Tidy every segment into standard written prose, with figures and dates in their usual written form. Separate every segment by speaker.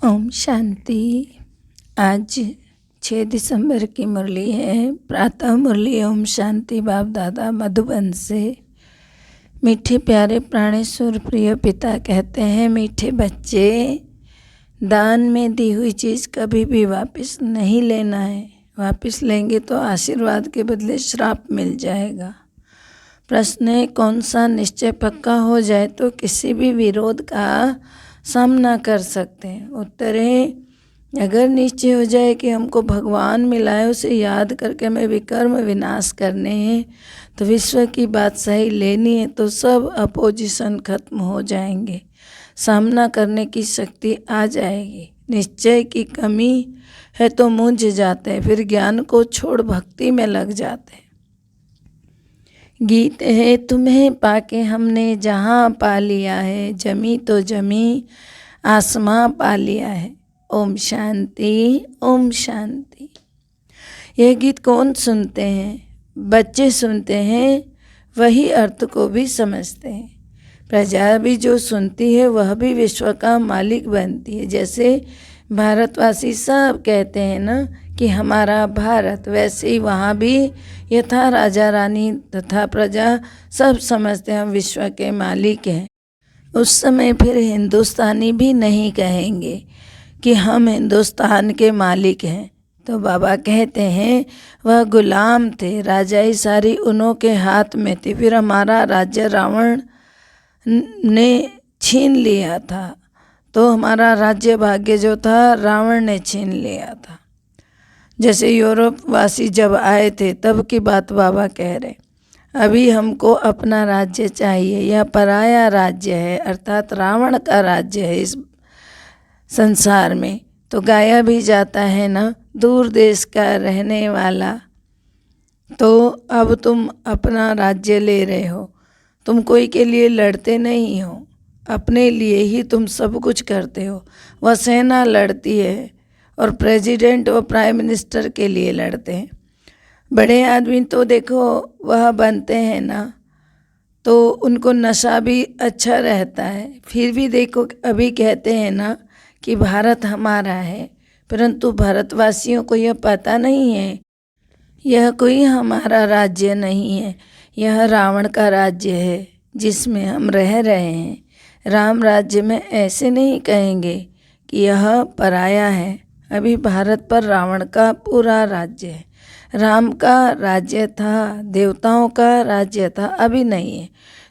Speaker 1: ओम शांति। आज 6 दिसंबर की मुरली है। प्रातः मुरली ओम शांति बाप दादा मधुबन से। मीठे प्यारे प्राणेश्वर प्रिय पिता कहते हैं, मीठे बच्चे, दान में दी हुई चीज़ कभी भी वापस नहीं लेना है। वापस लेंगे तो आशीर्वाद के बदले श्राप मिल जाएगा। प्रश्न है, कौन सा निश्चय पक्का हो जाए तो किसी भी विरोध का सामना कर सकते हैं। उत्तर है, अगर निश्चय हो जाए कि हमको भगवान मिला है, उसे याद करके हमें विकर्म विनाश करने हैं, तो विश्व की बादशाही लेनी है, तो सब अपोजिशन खत्म हो जाएंगे, सामना करने की शक्ति आ जाएगी। निश्चय की कमी है तो मूंझ जाते हैं, फिर ज्ञान को छोड़ भक्ति में लग जाते हैं। गीत है, तुम्हें पाके हमने जहाँ पा लिया है, जमी तो जमी आसमां पा लिया है। ओम शांति, ओम शांति। यह गीत कौन सुनते हैं? बच्चे सुनते हैं, वही अर्थ को भी समझते हैं। प्रजा भी जो सुनती है वह भी विश्व का मालिक बनती है। जैसे भारतवासी सब कहते हैं ना कि हमारा भारत, वैसे ही वहाँ भी यथा राजा रानी तथा प्रजा सब समझते हैं हम विश्व के मालिक हैं। उस समय फिर हिंदुस्तानी भी नहीं कहेंगे कि हम हिंदुस्तान के मालिक हैं। तो बाबा कहते हैं, वह गुलाम थे, राजाई सारी उन्हों के हाथ में थी। फिर हमारा राज्य रावण ने छीन लिया था, तो हमारा राज्य भाग्य जो था रावण ने छीन लिया था। जैसे यूरोप वासी जब आए थे तब की बात बाबा कह रहे। अभी हमको अपना राज्य चाहिए। यह पराया राज्य है, अर्थात रावण का राज्य है इस संसार में। तो गाया भी जाता है ना, दूर देश का रहने वाला, तो अब तुम अपना राज्य ले रहे हो। तुम कोई के लिए लड़ते नहीं हो, अपने लिए ही तुम सब कुछ करते हो। वह सेना लड़ती है और प्रेसिडेंट व प्राइम मिनिस्टर के लिए लड़ते हैं। बड़े आदमी तो देखो वह बनते हैं ना, तो उनको नशा भी अच्छा रहता है। फिर भी देखो अभी कहते हैं ना कि भारत हमारा है, परंतु भारतवासियों को यह पता नहीं है, यह कोई हमारा राज्य नहीं है, यह रावण का राज्य है जिसमें हम रह रहे हैं। राम राज्य में ऐसे नहीं कहेंगे कि यह पराया है। अभी भारत पर रावण का पूरा राज्य है। राम का राज्य था, देवताओं का राज्य था, अभी नहीं है।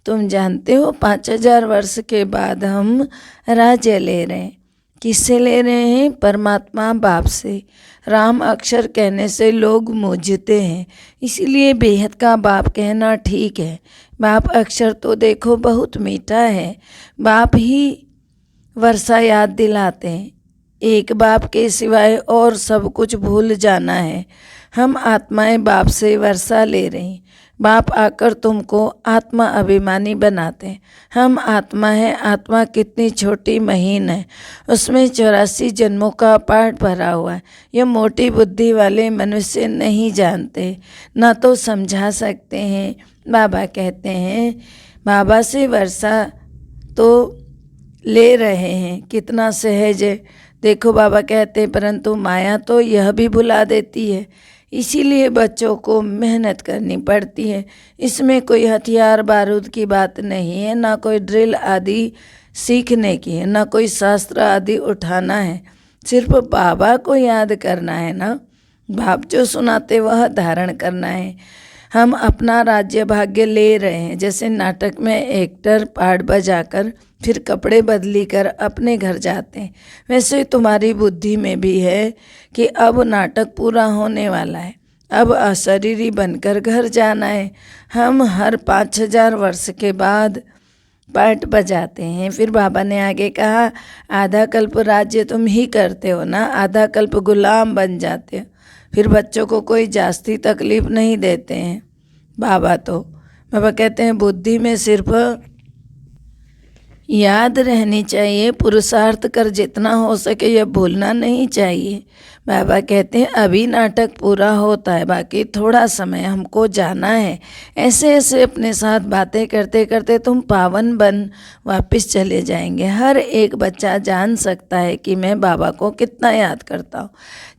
Speaker 1: तुम जानते हो 5000 वर्ष के बाद हम राज्य ले रहे हैं। किससे ले रहे हैं? परमात्मा बाप से। राम अक्षर कहने से लोग मूझते हैं, इसीलिए बेहद का बाप कहना ठीक है। बाप अक्षर तो देखो बहुत मीठा है। बाप ही वर्षा याद दिलाते हैं। एक बाप के सिवाय और सब कुछ भूल जाना है। हम आत्माएं बाप से वर्षा ले रही। बाप आकर तुमको आत्मा अभिमानी बनाते हैं। हम आत्मा है। आत्मा कितनी छोटी महीन है, उसमें 84 जन्मों का पाठ भरा हुआ है। ये मोटी बुद्धि वाले मनुष्य नहीं जानते, ना तो समझा सकते हैं। बाबा कहते हैं, बाबा से वर्षा तो ले रहे हैं, कितना सहज है। देखो बाबा कहते हैं, परंतु माया तो यह भी भुला देती है। इसीलिए बच्चों को मेहनत करनी पड़ती है। इसमें कोई हथियार बारूद की बात नहीं है, ना कोई ड्रिल आदि सीखने की है, ना कोई शास्त्र आदि उठाना है। सिर्फ बाबा को याद करना है ना। बाप जो सुनाते वह धारण करना है। हम अपना राज्य भाग्य ले रहे हैं। जैसे नाटक में एक्टर पार्ट बजाकर फिर कपड़े बदली कर अपने घर जाते हैं, वैसे तुम्हारी बुद्धि में भी है कि अब नाटक पूरा होने वाला है, अब अशरीरी बनकर घर जाना है। हम हर 5000 वर्ष के बाद पार्ट बजाते हैं। फिर बाबा ने आगे कहा, आधा कल्प राज्य तुम ही करते हो ना, आधा कल्प गुलाम बन जाते हो। फिर बच्चों को कोई जास्ती तकलीफ नहीं देते हैं बाबा। तो बाबा कहते हैं, बुद्धि में सिर्फ याद रहनी चाहिए, पुरुषार्थ कर जितना हो सके यह भूलना नहीं चाहिए। बाबा कहते हैं अभी नाटक पूरा होता है, बाकी थोड़ा समय हमको जाना है। ऐसे ऐसे अपने साथ बातें करते करते तुम पावन बन वापस चले जाएंगे। हर एक बच्चा जान सकता है कि मैं बाबा को कितना याद करता हूँ,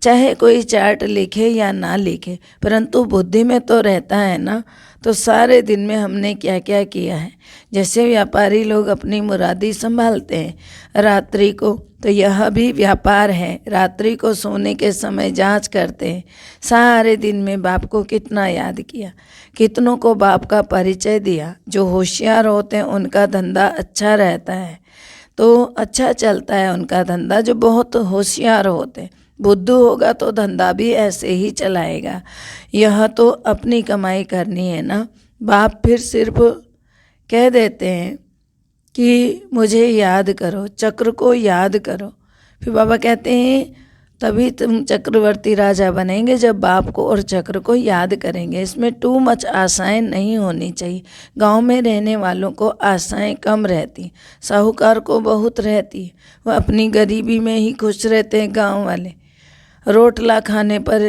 Speaker 1: चाहे कोई चार्ट लिखे या ना लिखे, परंतु बुद्धि में तो रहता है ना। तो सारे दिन में हमने क्या क्या किया है। जैसे व्यापारी लोग अपनी मुरादी संभालते हैं रात्रि को, तो यह भी व्यापार है। रात्रि को सोने के समय जांच करते हैं सारे दिन में बाप को कितना याद किया, कितनों को बाप का परिचय दिया। जो होशियार होते हैं उनका धंधा अच्छा रहता है, तो अच्छा चलता है उनका धंधा। जो बहुत होशियार होते हैं, बुद्धू होगा तो धंधा भी ऐसे ही चलाएगा। यह तो अपनी कमाई करनी है ना। बाप फिर सिर्फ कह देते हैं कि मुझे याद करो, चक्र को याद करो। फिर बाबा कहते हैं तभी तुम चक्रवर्ती राजा बनेंगे जब बाप को और चक्र को याद करेंगे। इसमें टू मच आशाएं नहीं होनी चाहिए। गांव में रहने वालों को आशाएं कम रहती, साहूकार को बहुत रहती है। वह अपनी गरीबी में ही खुश रहते हैं। गांव वाले रोटला खाने पर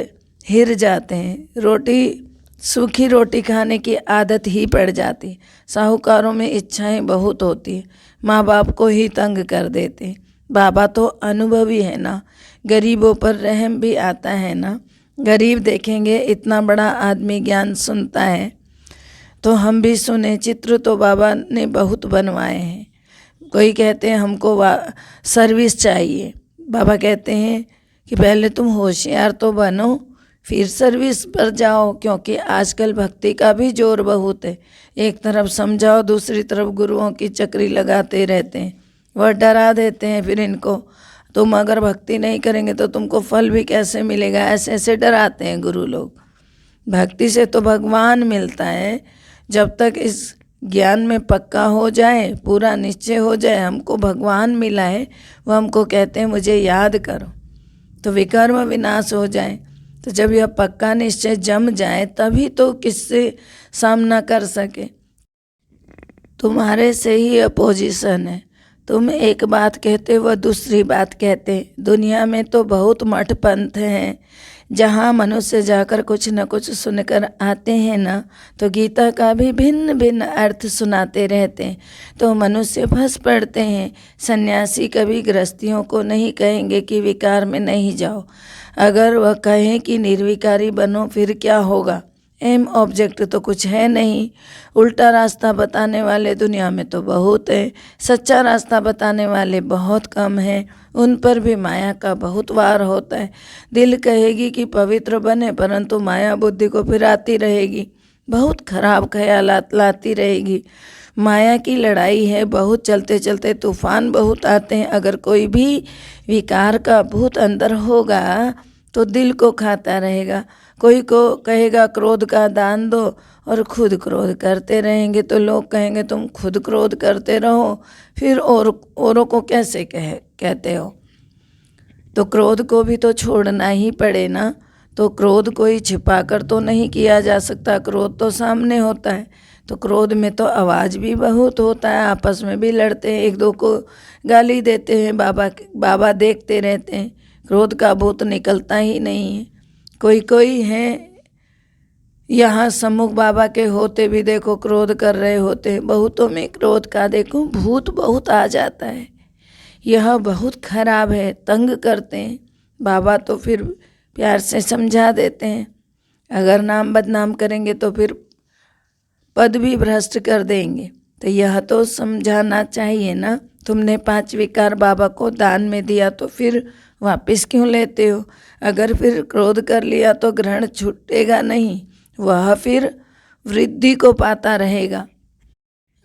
Speaker 1: हिर जाते हैं, सूखी रोटी खाने की आदत ही पड़ जाती। साहूकारों में इच्छाएं बहुत होती है, माँ बाप को ही तंग कर देते। बाबा तो अनुभवी है ना, गरीबों पर रहम भी आता है ना। गरीब देखेंगे इतना बड़ा आदमी ज्ञान सुनता है तो हम भी सुने। चित्र तो बाबा ने बहुत बनवाए हैं। कोई कहते हैं हमको सर्विस चाहिए, बाबा कहते हैं कि पहले तुम होशियार तो बनो फिर सर्विस पर जाओ, क्योंकि आजकल भक्ति का भी जोर बहुत है। एक तरफ समझाओ, दूसरी तरफ गुरुओं की चक्री लगाते रहते हैं। वह डरा देते हैं फिर इनको, तुम अगर भक्ति नहीं करेंगे तो तुमको फल भी कैसे मिलेगा, ऐसे ऐसे डराते हैं गुरु लोग। भक्ति से तो भगवान मिलता है। जब तक इस ज्ञान में पक्का हो जाए, पूरा निश्चय हो जाए हमको भगवान मिला है, वो हमको कहते हैं मुझे याद करो, तो विकर्म विनाश हो जाए। तो जब यह पक्का निश्चय जम जाए तभी तो किससे सामना कर सके। तुम्हारे से ही अपोजिशन है। तुम एक बात कहते वह दूसरी बात कहते। दुनिया में तो बहुत मठ पंथ हैं, जहाँ मनुष्य जाकर कुछ न कुछ सुनकर आते हैं ना, तो गीता का भी भिन्न भिन्न अर्थ सुनाते रहते हैं, तो मनुष्य फंस पड़ते हैं। सन्यासी कभी गृहस्थियों को नहीं कहेंगे कि विकार में नहीं जाओ। अगर वह कहें कि निर्विकारी बनो फिर क्या होगा। एम ऑब्जेक्ट तो कुछ है नहीं। उल्टा रास्ता बताने वाले दुनिया में तो बहुत है, सच्चा रास्ता बताने वाले बहुत कम हैं। उन पर भी माया का बहुत वार होता है। दिल कहेगी कि पवित्र बने, परंतु माया बुद्धि को फिर आती रहेगी, बहुत खराब ख्यालात लाती रहेगी। माया की लड़ाई है, बहुत चलते चलते तूफान बहुत आते हैं। अगर कोई भी विकार का भूत अंदर होगा तो दिल को खाता रहेगा। कोई को कहेगा क्रोध का दान दो और खुद क्रोध करते रहेंगे, तो लोग कहेंगे तुम खुद क्रोध करते रहो, फिर औरों को कैसे कहते हो। तो क्रोध को भी तो छोड़ना ही पड़े ना। तो क्रोध कोई छिपा कर तो नहीं किया जा सकता, क्रोध तो सामने होता है। तो क्रोध में तो आवाज़ भी बहुत होता है, आपस में भी लड़ते हैं, एक दो को गाली देते हैं। बाबा देखते रहते हैं, क्रोध का भूत निकलता ही नहीं है। कोई हैं यहाँ सम्मुख बाबा के होते भी देखो क्रोध कर रहे होते हैं। बहुतों में क्रोध का देखो भूत बहुत आ जाता है। यह बहुत खराब है, तंग करते हैं। बाबा तो फिर प्यार से समझा देते हैं, अगर नाम बदनाम करेंगे तो फिर पद भी भ्रष्ट कर देंगे। तो यह तो समझाना चाहिए ना। तुमने 5 विकार बाबा को दान में दिया तो फिर वापस क्यों लेते हो। अगर फिर क्रोध कर लिया तो ग्रहण छूटेगा नहीं, वह फिर वृद्धि को पाता रहेगा।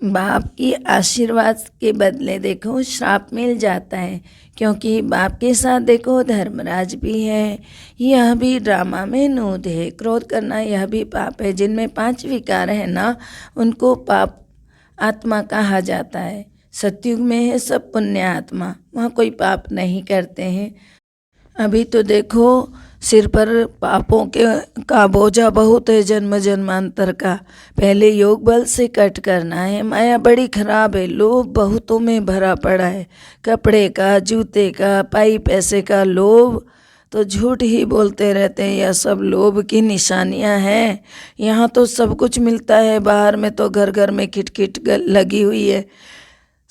Speaker 1: बाप की आशीर्वाद के बदले देखो श्राप मिल जाता है, क्योंकि बाप के साथ देखो धर्मराज भी है। यह भी ड्रामा में नूद है। क्रोध करना यह भी पाप है। जिनमें 5 विकार है ना, उनको पाप आत्मा कहा जाता है। सतयुग में है सब पुण्य आत्मा, वहाँ कोई पाप नहीं करते हैं। अभी तो देखो सिर पर पापों के का बोझा बहुत है जन्म जन्मांतर का, पहले योग बल से कट करना है। माया बड़ी खराब है, लोभ बहुतों में भरा पड़ा है, कपड़े का, जूते का, पाई पैसे का लोभ, तो झूठ ही बोलते रहते हैं। यह सब लोभ की निशानियां हैं। यहाँ तो सब कुछ मिलता है, बाहर में तो घर घर में खिटखिट लगी हुई है।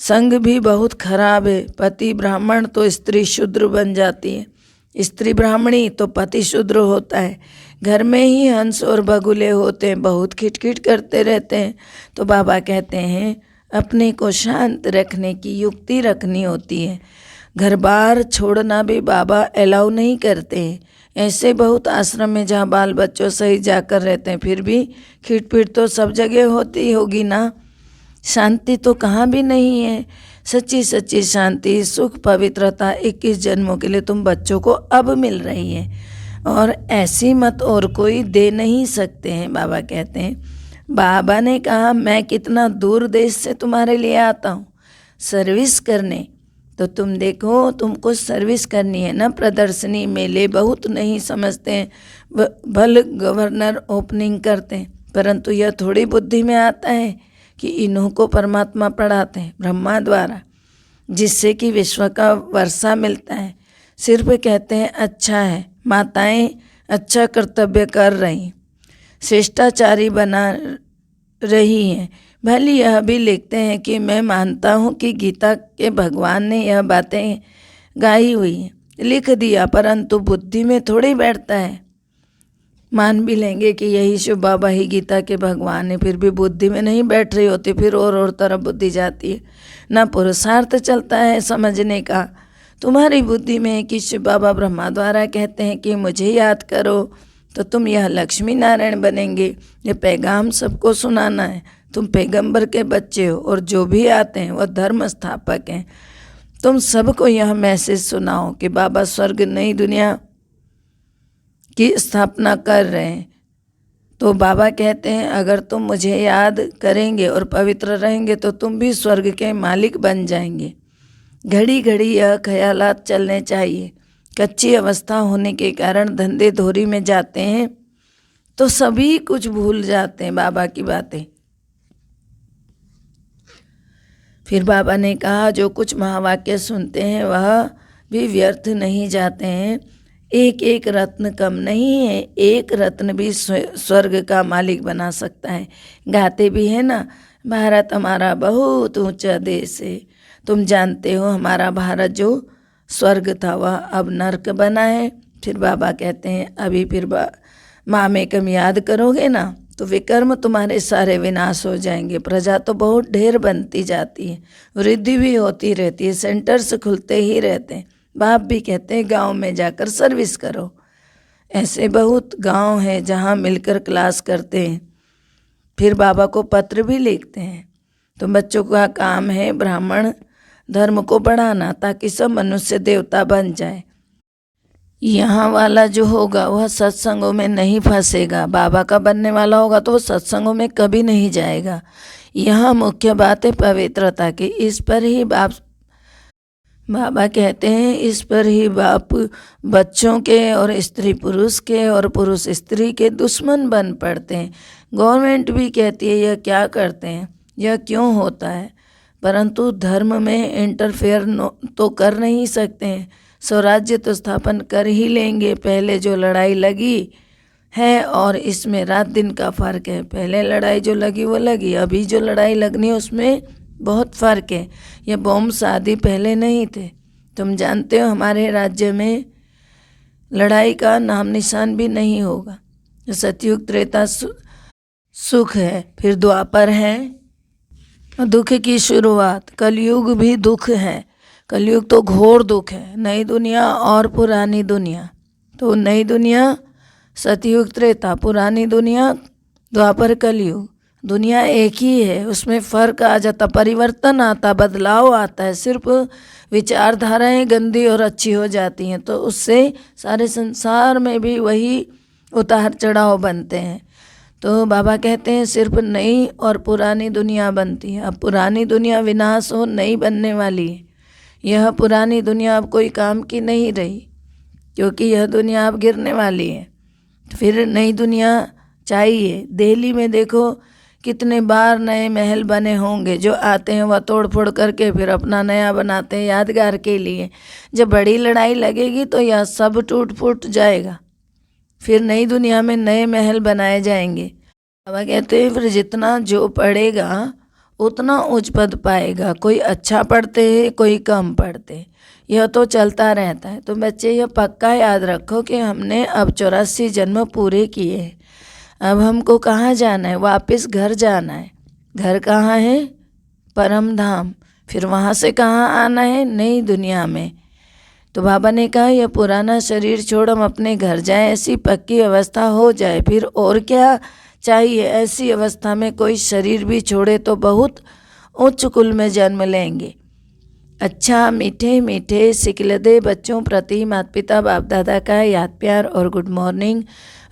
Speaker 1: संग भी बहुत खराब है, पति ब्राह्मण तो स्त्री शूद्र बन जाती है, स्त्री ब्राह्मणी तो पति शूद्र होता है। घर में ही हंस और बगुले होते हैं, बहुत खिटखिट करते रहते हैं। तो बाबा कहते हैं अपने को शांत रखने की युक्ति रखनी होती है। घर बार छोड़ना भी बाबा अलाउ नहीं करते हैं। ऐसे बहुत आश्रम में जहाँ बाल बच्चों सही जाकर रहते हैं, फिर भी खिटपिट तो सब जगह होती होगी ना। शांति तो कहाँ भी नहीं है। सच्ची सच्ची शांति, सुख, पवित्रता 21 जन्मों के लिए तुम बच्चों को अब मिल रही है, और ऐसी मत और कोई दे नहीं सकते हैं। बाबा कहते हैं, बाबा ने कहा मैं कितना दूर देश से तुम्हारे लिए आता हूँ सर्विस करने, तो तुम देखो तुमको सर्विस करनी है ना। प्रदर्शनी मेले बहुत नहीं समझते हैं, भल गवर्नर ओपनिंग करते हैं, परंतु यह थोड़ी बुद्धि में आता है कि इन्हों को परमात्मा पढ़ाते हैं ब्रह्मा द्वारा, जिससे कि विश्व का वर्षा मिलता है। सिर्फ कहते हैं अच्छा है, माताएं अच्छा कर्तव्य कर रही, श्रेष्ठाचारी बना रही हैं। भले यह भी लिखते हैं कि मैं मानता हूँ कि गीता के भगवान ने यह बातें गाई हुई हैं, लिख दिया, परंतु बुद्धि में थोड़ी बैठता है। मान भी लेंगे कि यही शिव बाबा ही गीता के भगवान है, फिर भी बुद्धि में नहीं बैठ रही होती, फिर और तरफ बुद्धि जाती है, ना पुरुषार्थ चलता है समझने का। तुम्हारी बुद्धि में है कि शिव बाबा ब्रह्मा द्वारा कहते हैं कि मुझे याद करो, तो तुम यह लक्ष्मी नारायण बनेंगे। ये पैगाम सबको सुनाना है। तुम पैगंबर के बच्चे हो, और जो भी आते हैं वह धर्म स्थापक हैं। तुम सबको यह मैसेज सुनाओ कि बाबा स्वर्ग नई दुनिया की स्थापना कर रहे हैं। तो बाबा कहते हैं अगर तुम मुझे याद करेंगे और पवित्र रहेंगे तो तुम भी स्वर्ग के मालिक बन जाएंगे। घड़ी घड़ी यह ख्यालात चलने चाहिए। कच्ची अवस्था होने के कारण धंधे धोरी में जाते हैं तो सभी कुछ भूल जाते हैं बाबा की बातें। फिर बाबा ने कहा जो कुछ महावाक्य सुनते हैं वह भी व्यर्थ नहीं जाते हैं। एक एक रत्न कम नहीं है, एक रत्न भी स्वर्ग का मालिक बना सकता है। गाते भी है ना, भारत हमारा बहुत ऊंचा देश है। तुम जानते हो हमारा भारत जो स्वर्ग था वह अब नर्क बना है। फिर बाबा कहते हैं अभी फिर माँ में कम याद करोगे ना तो विकर्म तुम्हारे सारे विनाश हो जाएंगे। प्रजा तो बहुत ढेर बनती जाती है, वृद्धि भी होती रहती है, सेंटर्स खुलते ही रहते हैं। बाप भी कहते हैं गांव में जाकर सर्विस करो। ऐसे बहुत गांव हैं जहां मिलकर क्लास करते हैं। फिर बाबा को पत्र भी लिखते हैं। तो बच्चों का काम है ब्राह्मण धर्म को बढ़ाना ताकि सब मनुष्य देवता बन जाए। यहाँ वाला जो होगा वह सत्संगों में नहीं फंसेगा। बाबा का बनने वाला होगा तो वह सत्संगों में कभी नहीं जाएगा। यहाँ मुख्य बात है पवित्रता की। इस पर ही बाबा कहते हैं इस पर ही बाप बच्चों के और स्त्री पुरुष के और पुरुष स्त्री के दुश्मन बन पड़ते हैं। गवर्नमेंट भी कहती है यह क्या करते हैं, यह क्यों होता है, परंतु धर्म में इंटरफेयर तो कर नहीं सकते हैं। स्वराज्य तो स्थापन कर ही लेंगे। पहले जो लड़ाई लगी है और इसमें रात दिन का फ़र्क है। पहले लड़ाई जो लगी वो लगी, अभी जो लड़ाई लगनी है उसमें बहुत फ़र्क है। ये बॉम्ब शादी पहले नहीं थे। तुम जानते हो हमारे राज्य में लड़ाई का नाम निशान भी नहीं होगा। सतयुग त्रेता सुख है, फिर द्वापर है दुख की शुरुआत, कलयुग भी दुख है। कलयुग तो घोर दुख है। नई दुनिया और पुरानी दुनिया, तो नई दुनिया सतयुग त्रेता, पुरानी दुनिया द्वापर कलयुग। दुनिया एक ही है, उसमें फ़र्क आ जाता, परिवर्तन आता, बदलाव आता है। सिर्फ विचारधाराएं गंदी और अच्छी हो जाती हैं तो उससे सारे संसार में भी वही उतार चढ़ाव बनते हैं। तो बाबा कहते हैं सिर्फ नई और पुरानी दुनिया बनती है। अब पुरानी दुनिया विनाश हो नई बनने वाली है। यह पुरानी दुनिया अब कोई काम की नहीं रही। क्योंकि यह दुनिया अब गिरने वाली है, फिर नई दुनिया चाहिए। दिल्ली में देखो कितने बार नए महल बने होंगे, जो आते हैं वह तोड़ फोड़ करके फिर अपना नया बनाते हैं यादगार के लिए। जब बड़ी लड़ाई लगेगी तो यह सब टूट फूट जाएगा, फिर नई दुनिया में नए महल बनाए जाएंगे। बाबा कहते हैं फिर जितना जो पढ़ेगा उतना उच्च पद पाएगा। कोई अच्छा पढ़ते हैं, कोई कम पढ़ते, यह तो चलता रहता है। तो बच्चे यह पक्का याद रखो कि हमने अब 84 जन्म पूरे किए हैं। अब हमको कहाँ जाना है? वापस घर जाना है। घर कहाँ है? परम धाम। फिर वहाँ से कहाँ आना है? नई दुनिया में। तो बाबा ने कहा यह पुराना शरीर छोड़ हम अपने घर जाएं, ऐसी पक्की अवस्था हो जाए, फिर और क्या चाहिए। ऐसी अवस्था में कोई शरीर भी छोड़े तो बहुत उच्च कुल में जन्म लेंगे। अच्छा, मीठे मीठे सिकलदे बच्चों प्रति माता पिता बाप दादा का याद प्यार और गुड मॉर्निंग।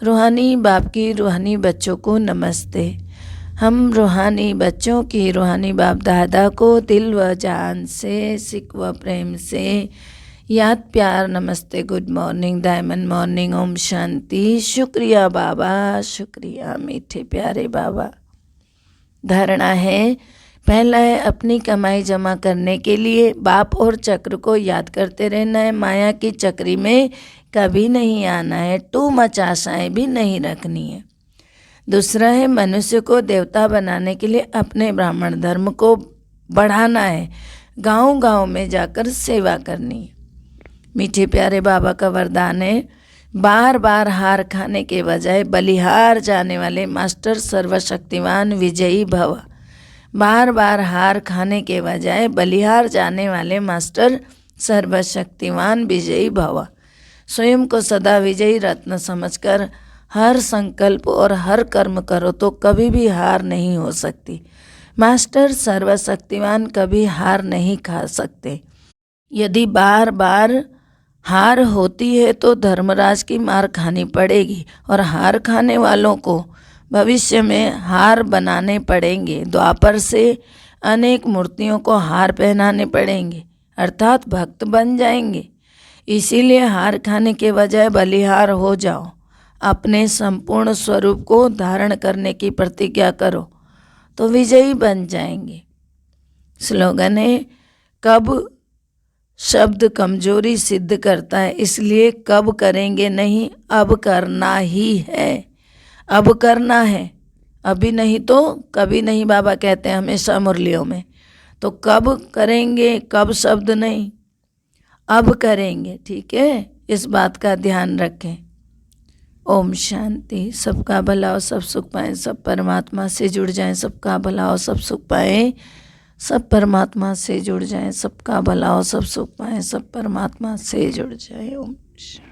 Speaker 1: रूहानी बाप की रूहानी बच्चों को नमस्ते। हम रूहानी बच्चों की रूहानी बाप दादा को दिल व जान से, सिक व प्रेम से याद प्यार नमस्ते, good morning, diamond morning, Om Shanti. शुक्रिया बाबा, शुक्रिया मीठे प्यारे बाबा। धारणा है, पहला है अपनी कमाई जमा करने के लिए बाप और चक्र को याद करते रहना है। माया की चक्री में कभी नहीं आना है, टू मच आशाएं भी नहीं रखनी है। दूसरा है मनुष्य को देवता बनाने के लिए अपने ब्राह्मण धर्म को बढ़ाना है, गांव गांव में जाकर सेवा करनी है। मीठे प्यारे बाबा का वरदान है, बार बार हार खाने के बजाय बलिहार जाने वाले मास्टर सर्वशक्तिवान विजयी भव। बार बार हार खाने के बजाय बलिहार जाने वाले मास्टर सर्वशक्तिवान विजयी भव। स्वयं को सदा विजयी रत्न समझकर हर संकल्प और हर कर्म करो तो कभी भी हार नहीं हो सकती। मास्टर सर्वशक्तिवान कभी हार नहीं खा सकते। यदि बार बार हार होती है तो धर्मराज की मार खानी पड़ेगी, और हार खाने वालों को भविष्य में हार बनाने पड़ेंगे। द्वापर से अनेक मूर्तियों को हार पहनाने पड़ेंगे, अर्थात भक्त बन जाएंगे। इसीलिए हार खाने के बजाय बलिहार हो जाओ, अपने संपूर्ण स्वरूप को धारण करने की प्रतिज्ञा करो तो विजयी बन जाएंगे। स्लोगन है, कब शब्द कमजोरी सिद्ध करता है, इसलिए कब करेंगे नहीं, अब करना ही है। अब करना है, अभी नहीं तो कभी नहीं, बाबा कहते हैं हमेशा मुरलियों में। तो कब करेंगे, कब शब्द नहीं, अब करेंगे। ठीक है, इस बात का ध्यान रखें। ओम शांति। सबका भला हो, सब सुख पाएं, सब परमात्मा से जुड़ जाएं। सबका भला हो, सब सुख पाएं, सब परमात्मा से जुड़ जाएं। सबका भला हो, सब सुख पाएं, सब परमात्मा से जुड़ जाएं। ओम शांति।